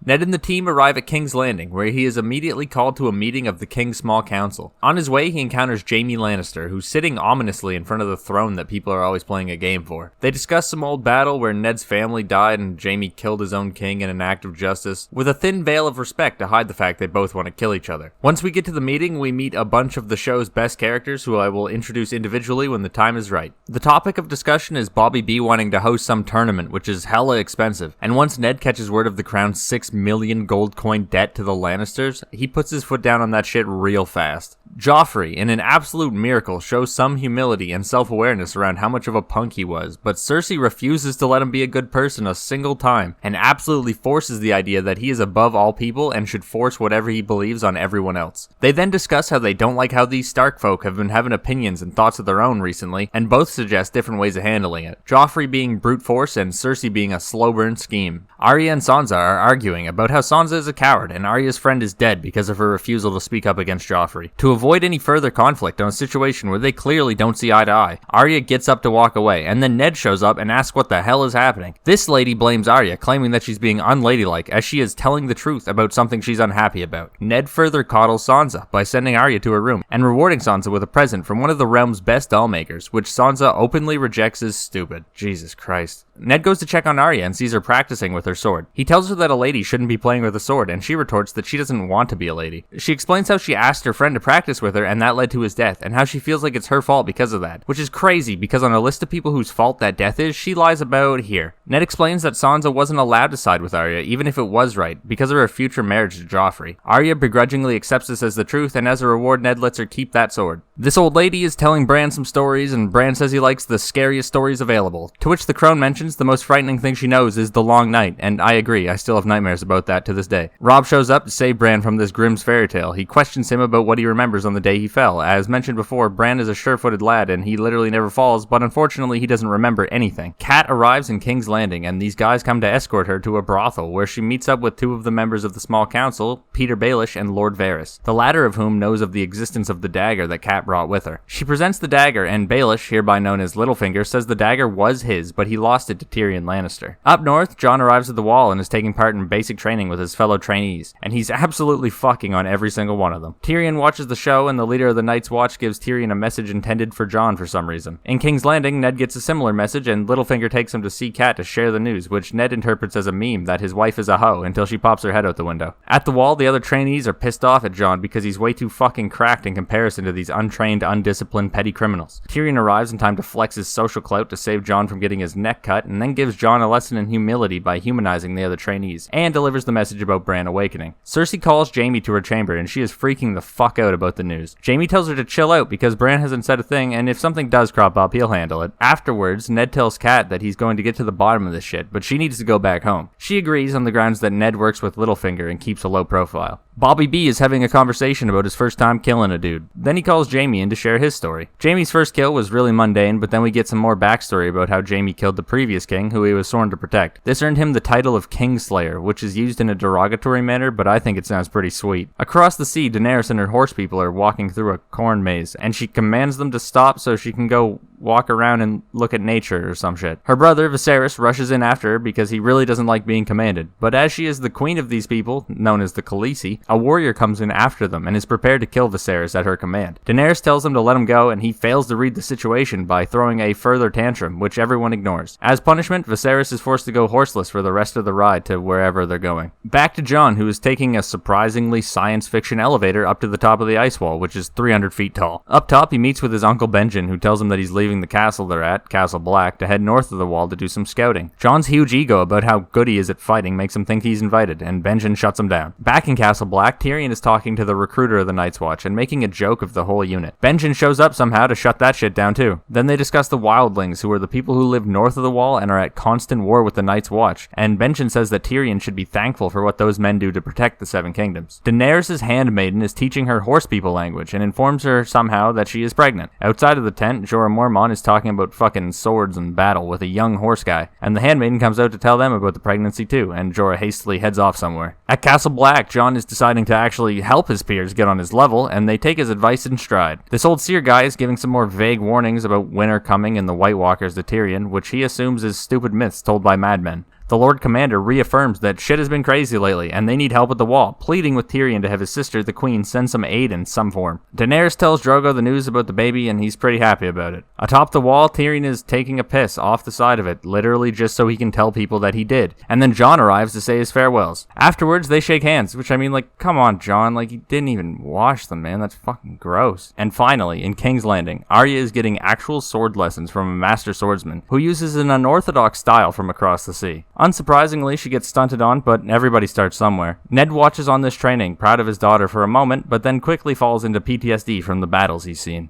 Ned and the team arrive at King's Landing, where he is immediately called to a meeting of the King's Small Council. On his way, he encounters Jaime Lannister, who's sitting ominously in front of the throne that people are always playing a game for. They discuss some old battle where Ned's family died and Jaime killed his own king in an act of justice, with a thin veil of respect to hide the fact they both want to kill each other. Once we get to the meeting, we meet a bunch of the show's best characters who I will introduce individually when the time is right. The topic of discussion is Bobby B wanting to host some tournament, which is hella expensive, and once Ned catches word of the crown's 6 million gold coin debt to the Lannisters, he puts his foot down on that shit real fast. Joffrey, in an absolute miracle, shows some humility and self-awareness around how much of a punk he was, but Cersei refuses to let him be a good person a single time, and absolutely forces the idea that he is above all people and should force whatever he believes on everyone else. They then discuss how they don't like how these Stark folk have been having opinions and thoughts of their own recently, and both suggest different ways of handling it. Joffrey being brute force and Cersei being a slow burn scheme. Arya and Sansa are arguing about how Sansa is a coward and Arya's friend is dead because of her refusal to speak up against Joffrey. To avoid any further conflict on a situation where they clearly don't see eye to eye, Arya gets up to walk away, and then Ned shows up and asks what the hell is happening. This lady blames Arya, claiming that she's being unladylike as she is telling the truth about something she's unhappy about. Ned further coddles Sansa by sending Arya to her room and rewarding Sansa with a present from one of the realm's best doll makers, which Sansa openly rejects as stupid. Jesus Christ. Ned goes to check on Arya and sees her practicing with her sword. He tells her that a lady shouldn't be playing with a sword, and she retorts that she doesn't want to be a lady. She explains how she asked her friend to practice with her and that led to his death, and how she feels like it's her fault because of that, which is crazy because on a list of people whose fault that death is, she lies about here. Ned explains that Sansa wasn't allowed to side with Arya, even if it was right, because of her future marriage to Joffrey. Arya begrudgingly accepts this as the truth, and as a reward, Ned lets her keep that sword. This old lady is telling Bran some stories, and Bran says he likes the scariest stories available, to which the crone mentions the most frightening thing she knows is the Long Night, and I agree, I still have nightmares about that to this day. Robb shows up to save Bran from this Grimm's fairy tale. He questions him about what he remembers on the day he fell. As mentioned before, Bran is a sure-footed lad, and he literally never falls, but unfortunately he doesn't remember anything. Cat arrives in King's Landing, and these guys come to escort her to a brothel, where she meets up with two of the members of the Small Council, Peter Baelish and Lord Varys, the latter of whom knows of the existence of the dagger that Cat brought with her. She presents the dagger, and Baelish, hereby known as Littlefinger, says the dagger was his, but he lost it to Tyrion Lannister. Up north, Jon arrives at the Wall and is taking part in basic training with his fellow trainees, and he's absolutely fucking on every single one of them. Tyrion watches the show, and the leader of the Night's Watch gives Tyrion a message intended for Jon for some reason. In King's Landing, Ned gets a similar message, and Littlefinger takes him to see Cat to share the news, which Ned interprets as a meme that his wife is a hoe until she pops her head out the window. At the Wall, the other trainees are pissed off at Jon because he's way too fucking cracked in comparison to these untrained, undisciplined petty criminals. Tyrion arrives in time to flex his social clout to save Jon from getting his neck cut, and then gives Jon a lesson in humility by humanizing the other trainees, and delivers the message about Bran awakening. Cersei calls Jaime to her chamber, and she is freaking the fuck out about the news. Jaime tells her to chill out because Bran hasn't said a thing, and if something does crop up, he'll handle it. Afterwards, Ned tells Cat that he's going to get to the bottom of this shit, but she needs to go back home. She agrees on the grounds that Ned works with Littlefinger and keeps a low profile. Bobby B is having a conversation about his first time killing a dude. Then he calls Jaime in to share his story. Jaime's first kill was really mundane, but then we get some more backstory about how Jaime killed the previous king, who he was sworn to protect. This earned him the title of Kingslayer, which is used in a derogatory manner, but I think it sounds pretty sweet. Across the sea, Daenerys and her horse people are walking through a corn maze, and she commands them to stop so she can go walk around and look at nature or some shit. Her brother, Viserys, rushes in after her because he really doesn't like being commanded, but as she is the queen of these people, known as the Khaleesi, a warrior comes in after them and is prepared to kill Viserys at her command. Daenerys tells him to let him go, and he fails to read the situation by throwing a further tantrum, which everyone ignores. As punishment, Viserys is forced to go horseless for the rest of the ride to wherever they're going. Back to Jon, who is taking a surprisingly science fiction elevator up to the top of the ice wall, which is 300 feet tall. Up top, he meets with his uncle Benjen, who tells him that he's leaving the castle they're at, Castle Black, to head north of the wall to do some scouting. Jon's huge ego about how good he is at fighting makes him think he's invited, and Benjen shuts him down. Back in Castle Black, Tyrion is talking to the recruiter of the Night's Watch and making a joke of the whole unit. Benjen shows up somehow to shut that shit down too. Then they discuss the Wildlings, who are the people who live north of the wall and are at constant war with the Night's Watch, and Benjen says that Tyrion should be thankful for what those men do to protect the Seven Kingdoms. Daenerys' handmaiden is teaching her horse people language and informs her somehow that she is pregnant. Outside of the tent, Jorah Mormont is talking about fucking swords and battle with a young horse guy, and the handmaiden comes out to tell them about the pregnancy too, and Jorah hastily heads off somewhere. At Castle Black, Jon is deciding to actually help his peers get on his level, and they take his advice in stride. This old seer guy is giving some more vague warnings about winter coming and the White Walkers to Tyrion, which he assumes is stupid myths told by madmen. The Lord Commander reaffirms that shit has been crazy lately, and they need help at the wall, pleading with Tyrion to have his sister, the Queen, send some aid in some form. Daenerys tells Drogo the news about the baby, and he's pretty happy about it. Atop the wall, Tyrion is taking a piss off the side of it, literally just so he can tell people that he did. And then Jon arrives to say his farewells. Afterwards, they shake hands, which I mean, like, come on, Jon, like, you didn't even wash them, man. That's fucking gross. And finally, in King's Landing, Arya is getting actual sword lessons from a master swordsman who uses an unorthodox style from across the sea. Unsurprisingly, she gets stunted on, but everybody starts somewhere. Ned watches on this training, proud of his daughter for a moment, but then quickly falls into PTSD from the battles he's seen.